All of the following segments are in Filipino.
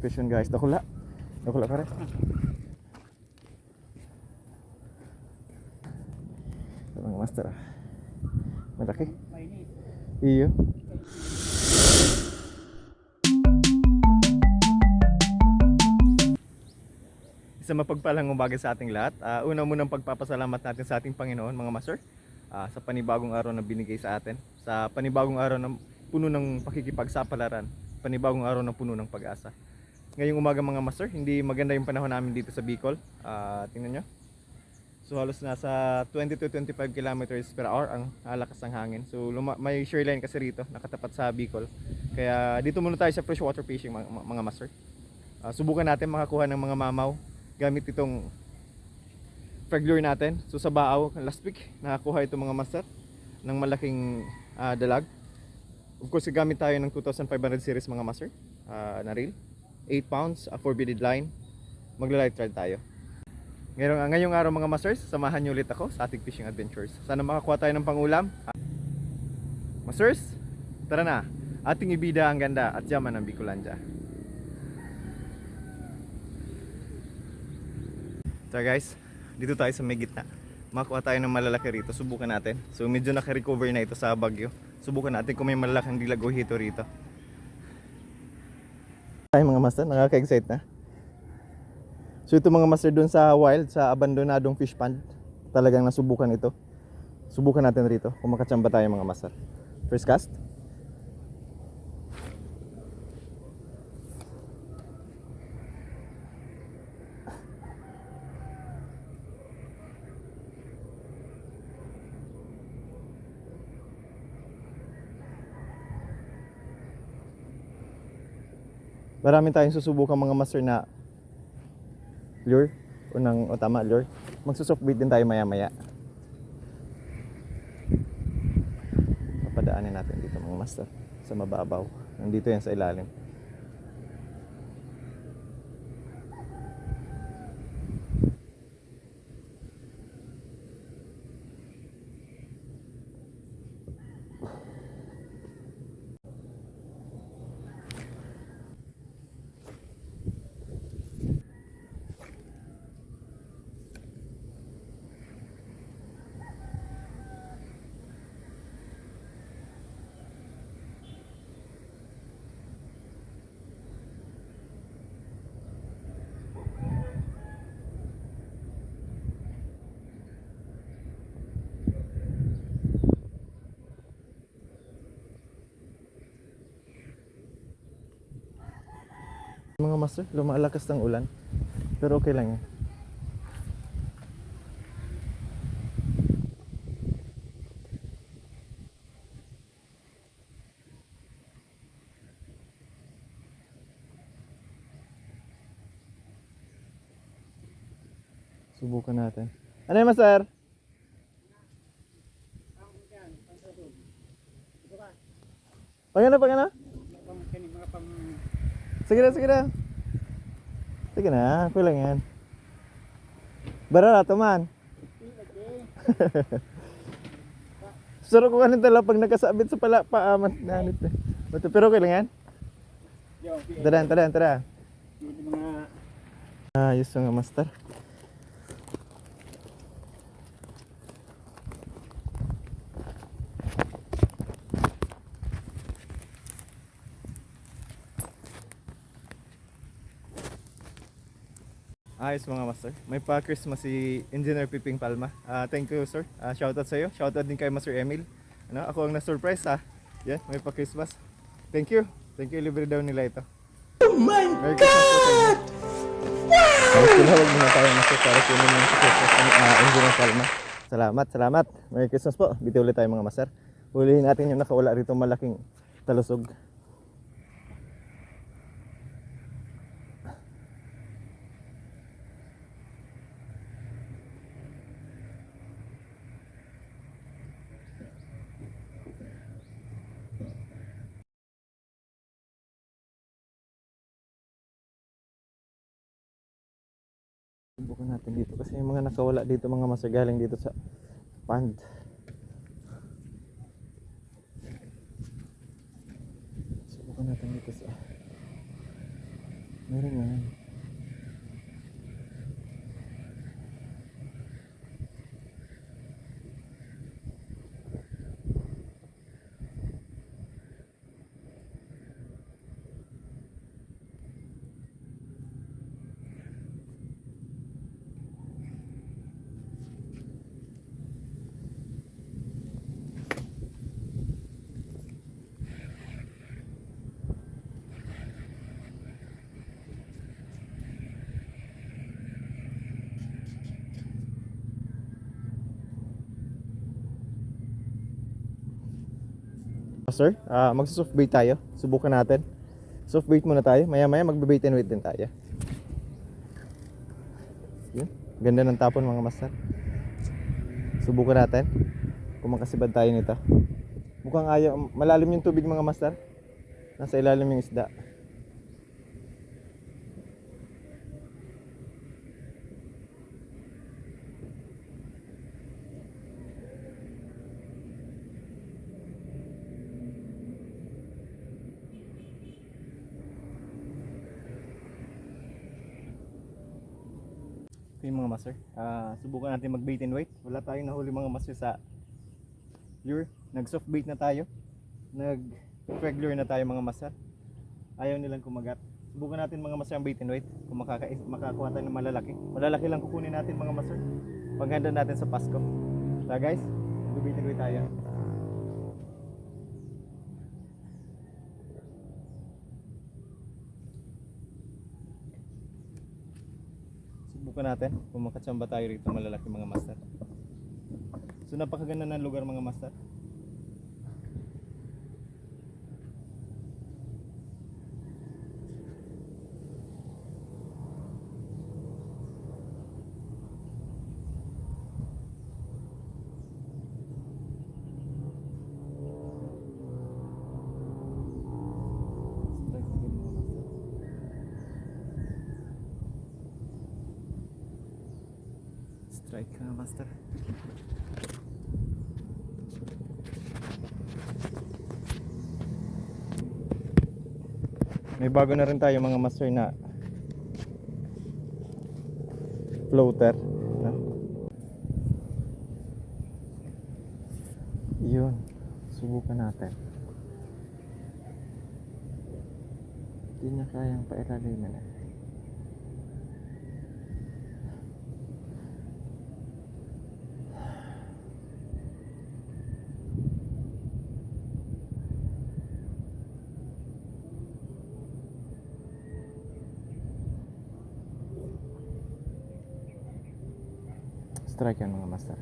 Fish yun guys. Dakula. Dakula ka rin. Ito mga master. Malaki. Iyo. Isa mapagpalang umaga sa ating lahat. Una munang pagpapasalamat natin sa ating Panginoon mga master. Sa panibagong araw na binigay sa atin. Sa panibagong araw na puno ng pakikipagsapalaran. Panibagong araw na puno ng pag-asa. Ngayong umaga mga master, hindi maganda yung panahon namin dito sa Bicol. Tingnan nyo. So halos nasa 20 to 25 kilometers per hour ang lakas ng hangin. So may shoreline kasi rito, nakatapat sa Bicol. Kaya dito muna tayo sa freshwater fishing mga master. Subukan natin makakuha ng mga mamaw gamit itong frog lure natin. So sa Baaw, last week nakakuha itong mga master ng malaking dalag. Of course, gamit tayo ng 2500 series mga master na reel. 8 pounds, 4 beaded line. Magla-light rod tayo. Ngayong araw mga masters, samahan niyo ulit ako sa ating fishing adventures. Sana makakuha tayo ng pangulam. Masters, tara na. Ating ibida ang ganda at yaman ng Bicolandia. So guys, dito tayo sa may gitna. Makakuha tayo ng malalaki rito. Subukan natin. So medyo naka-recover na ito sa bagyo. Subukan natin kung may malalaking dilag o hito rito. Ay mga master, nakaka-excite na. So ito mga master dun sa wild, sa abandonadong fish pond, talagang nasubukan ito. Subukan natin rito kung makachamba tayo mga master. First cast. Marami tayong susubukan mga master na lure o tama lure. Magsusoft bait din tayo maya maya. Papadaanin natin dito mga master sa mababaw. Nandito yan sa ilalim. Mga master, lumalakas ng ulan. Pero okay lang yan. Subukan natin. Ano yung master? Pagana, pagana? Sige na, sige na. Sige na, okay lang yan. Barara, tuman. Suro ko kanina tala pag nakasabit sa paaman. Pero okay lang yan. Tara. Ayos nga master. Ayos mga master. May pa-Christmas si Engineer Piping Palma. Thank you sir. Shoutout sa iyo. Shoutout din kay Master Emil. Ako ang na-surprise Yan, may pa-Christmas. Thank you. Thank you, libre daw nila ito. Oh my God! Wow! Tinawag muna tayo master para kunin yung Christmas ng Engineer Palma. Salamat. Merry Christmas po. Bitiw ulit tayo mga master. Hulihin natin yung nakawala rito malaking talusog. Subukan natin dito kasi yung mga nakawala dito mga master galing dito sa pond. Subukan natin dito sa Meron nga. Sir, magsa-soft bait tayo. Subukan natin. Soft bait muna tayo. Maya-maya magbe-bait and wait din tayo. Yun. Ganda ng tapon mga master. Subukan natin kung makasibad tayo nito. Mukhang ayaw. Malalim yung tubig mga master. Nasa ilalim yung isda. Okay mga master, subukan natin mag bait and wait. Wala tayong nahuli mga master sa lure. Nag soft bait na tayo, nag regular na tayo mga master. Ayaw nilang kumagat. Subukan natin mga master ang bait and wait. Kung makakuha tayo ng malalaki. Malalaki lang kukunin natin mga master. Paghanda natin sa Pasko. So guys, mag bait and wait tayo. Subukan natin kung makatsamba tayo rito malalaki mga master. So napakaganda ng lugar mga master. Strike ka master. May bago na rin tayo mga master na floater, no? Yun, subukan natin. Hindi na kayang pailalimin na. Strike yan mga master.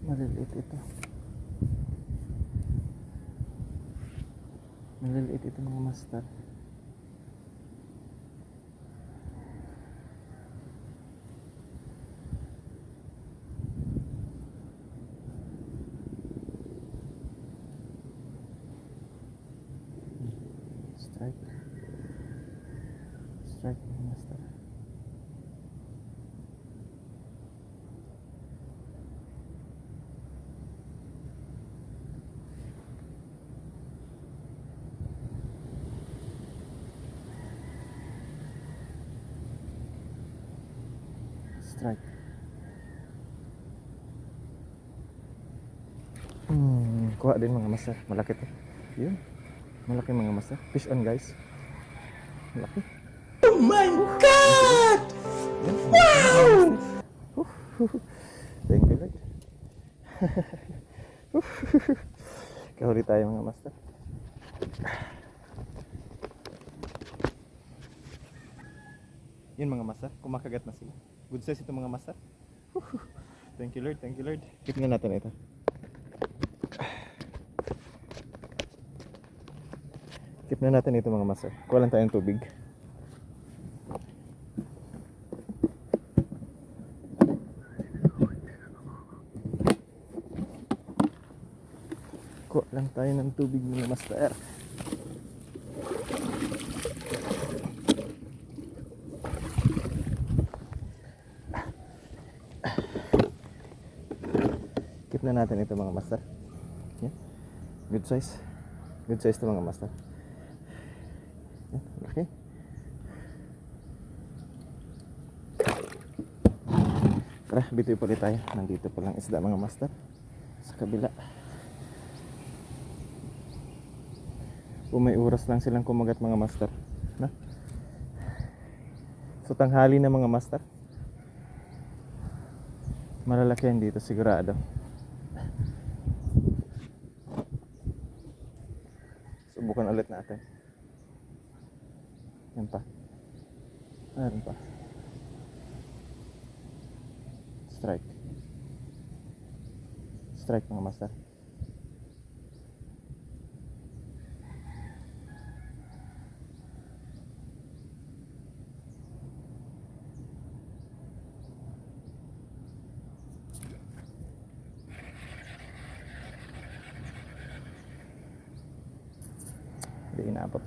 Maliliit ito. Maliliit ito mga master. Strike. Strike mga master. Strike. Kuha din mga master. Malaki to. Yun. Malaki mga master. Fish on guys. Malaki. Oh my God! Wow! Thank you, Lord. Kahuli tayo mga master. Yun mga master, kumakagat na sila. Good size ito mga master. Thank you Lord, thank you Lord. Keep nga natin ito. Keep na natin ito mga master. Kuha lang tayong tubig. Kuha lang tayo ng tubig mga master. Keep na natin ito mga master. Yan. Good size. Good size ito mga master. Yan. Okay. Tara, bitoy ulit tayo. Nandito pa lang isda mga master. Sa kabila. Kung may oras lang silang kumagat mga master. Na? So tanghali na mga master. Malalaki yan dito sigurado. Subukan ulit natin. Yan pa. Meron pa. Strike. Strike mga master. Hindi inabot.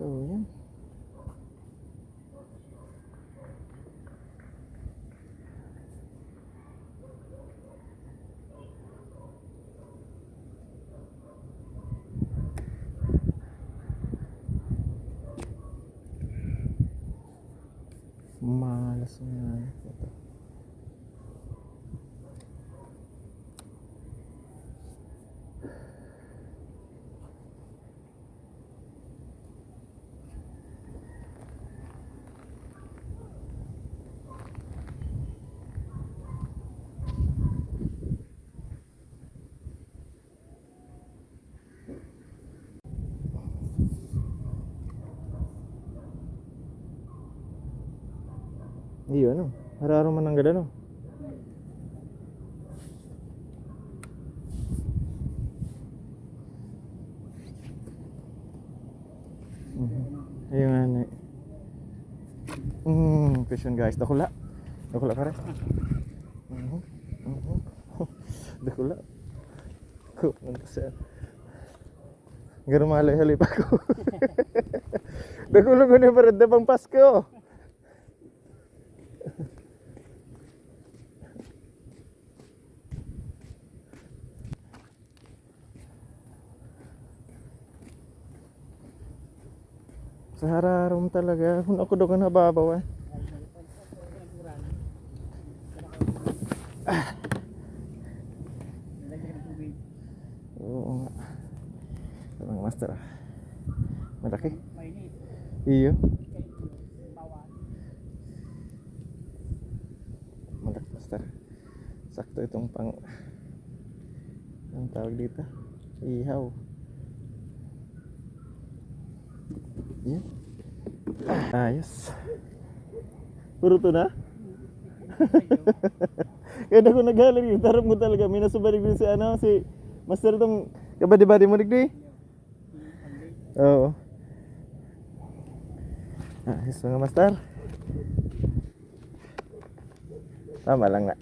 So, yan. Malas na ito. Iyo ano, hararo man ang gada no. Ayun nga na. Question guys, dakula. Dakula ka rin. Dakula. Ko, nagkasal. Ganun malay-halay pa ko. Dakula ko na parad na pang Pasko. Sa hararom talaga. Kung ako daw ka nababaw eh. Oo nga. Ito mga master ah. Malaki. Iyo. Malaki master. Sakto itong pang ang tawag dito. Ihaw. Yan. Ayos. Puro to na? Kaya ako naghalag yung tarap mo talaga. May nasubalik din si ano, si Master itong kabadi-badi mo digdi. Oo. Ayos mga master. Tama lang na.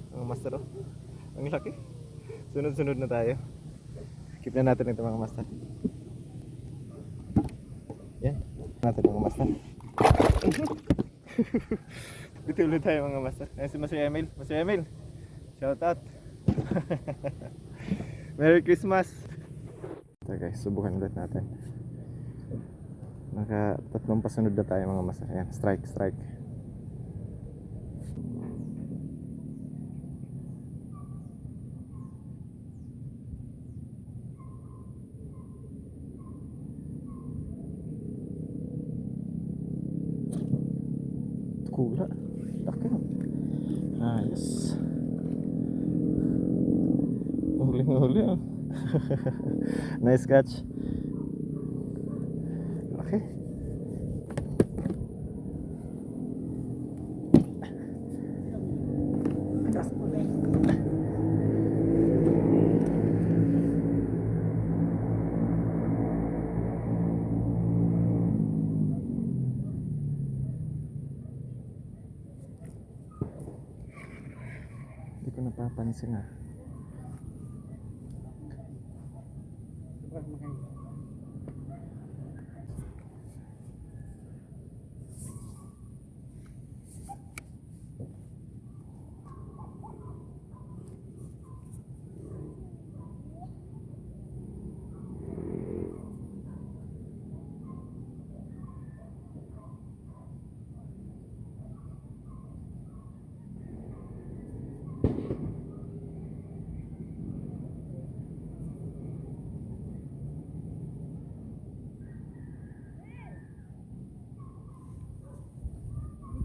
Mga master oh. Ang laki. Sunod-sunod na tayo. Keep na natin ito mga master. Yan. Natin mga master. Dito ulit tayo mga master. Ayan si Master Emil. Master Emil. Shout out. Merry Christmas. Ito guys, subukan ulit natin. Naka tatlong pasunod na tayo mga master. Ayan, strike, strike. Kula. Laki. Ayos. Huli oh. Nice catch. Laki. Hindi ko napapansin ah.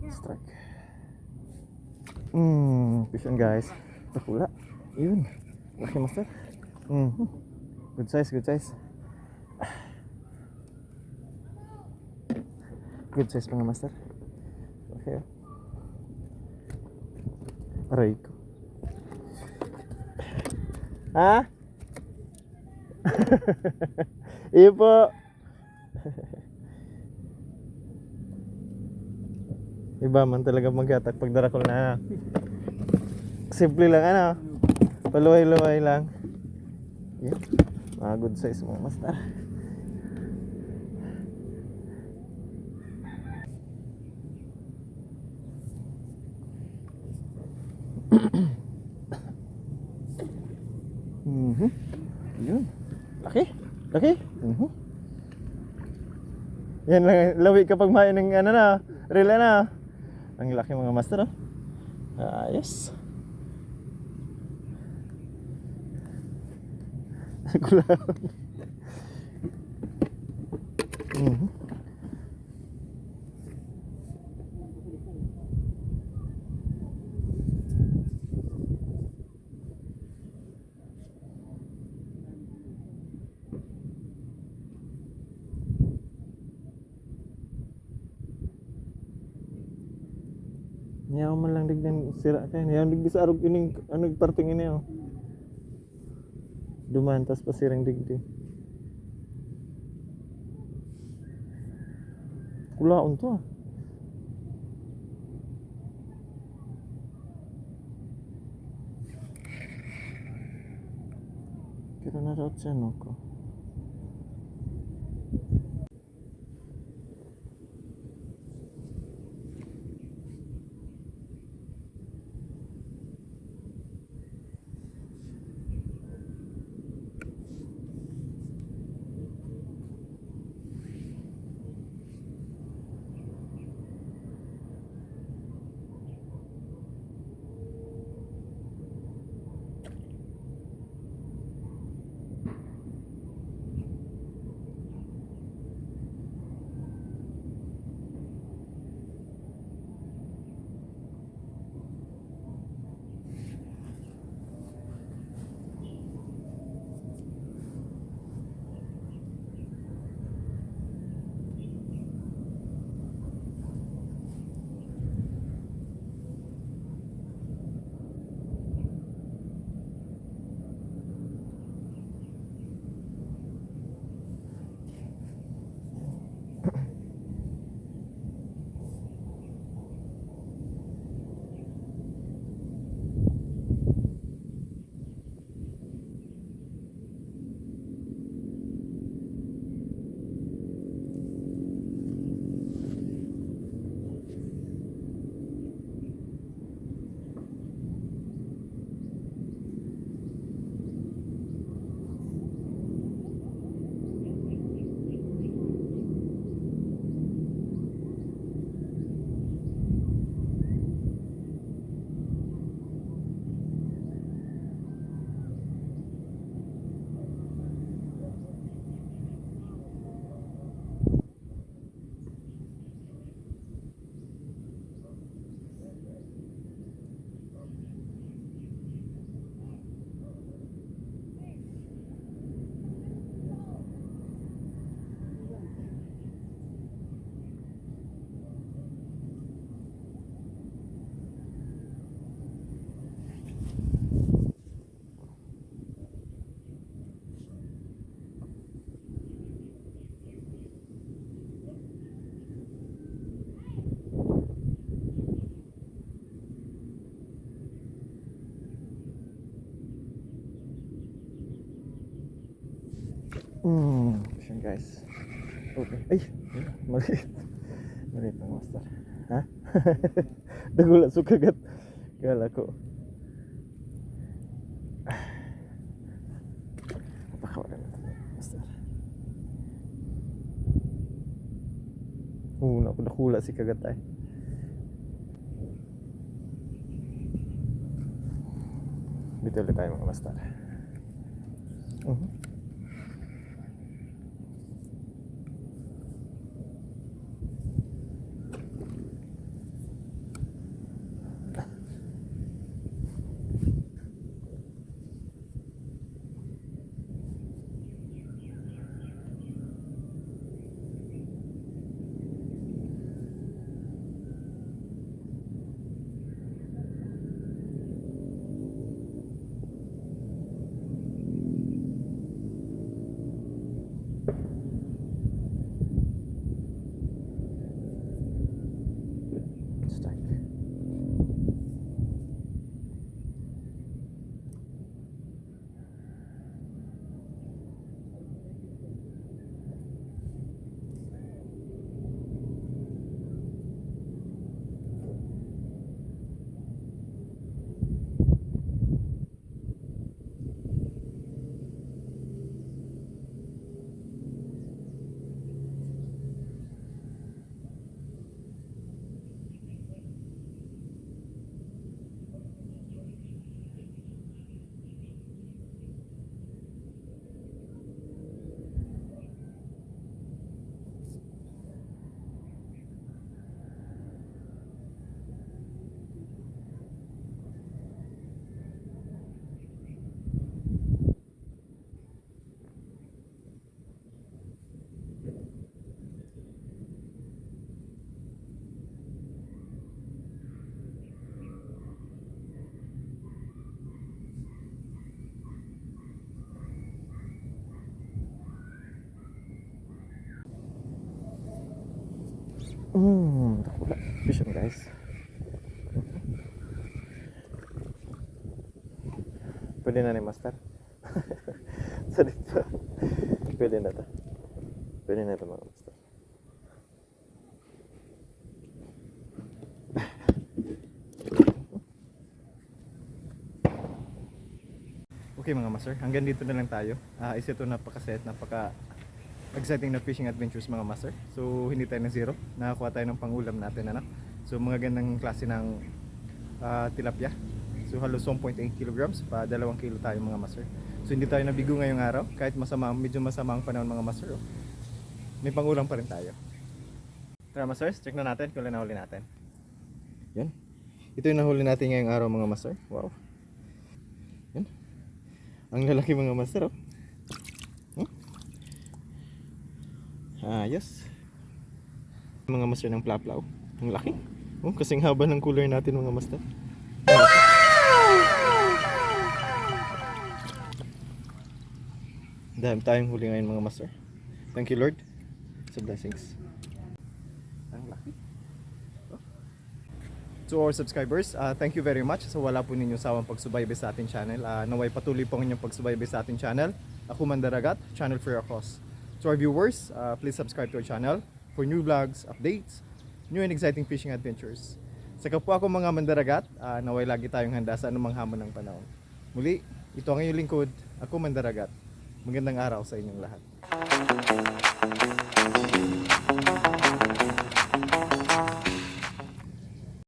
Strike. Fish on guys. Takula. Yun. Laki master. Good size, good size. Good size mga master. Okay. Aray ko. Ha? Iyo po. Iba man talaga maghatak pag darakol na. Simple lang ano. Paluway-luway lang. Yeah. Mga good size mga master. Yun. Laki. Laki. Yan lang lawi kapag may ng ano na, reel na. Ang laki mga master oh. Ayos. Kulaw. Niya man lang dignan sira kay niya digdi sa arog ining ano parting ini oh. Dumantas pa sirang digdi. Kulaon to. Kira na raw siya no ko. Fishing guys. Okay. Ay! Maliit. Maliit ang master. Ha? Dagula so kagat. Kala ko. Napakawala na ito master. Nakula si kagat ay. Dito ulit tayo mga master. Nakula. Fishing guys. Pwede na ni master. Sa dito. Pwede na to. Pwede na to mga master. Okay mga master, hanggang dito na lang tayo. Isa ito napaka exciting na fishing adventures mga master. So hindi tayo na zero, nakakuha tayo ng pangulam natin anak. So mga gandang klase ng tilapia. So halos 1.8 kilograms, pa 2 kilo tayo mga master. So hindi tayo nabigo ngayong araw, kahit medyo masama ang panahon mga master. May pangulam pa rin tayo. Tara masters, check na natin kung nahuli natin. Yan. Ito yung nahuli natin ngayong araw mga master. Wow. Yan. Ang lalaki mga master. Ayos. Mga master ng plaplaw. Ang laki. Kasing haba ng cooler natin mga master. Dahil tayong huli ngayon mga master. Thank you Lord sa blessings. Ang laki. To our subscribers, thank you very much sa wala po ninyo sawang pagsubaybay sa ating channel. Naway patuloy po ang inyong pagsubaybay sa ating channel. Ako Mandaragat, channel for your cause. To our viewers, please subscribe to our channel for new vlogs, updates, new and exciting fishing adventures. Sa kapwa ko mga Mandaragat, naway lagi tayong handa sa anumang hamon ng panahon. Muli, ito ang inyong lingkod, ako Mandaragat. Magandang araw sa inyong lahat.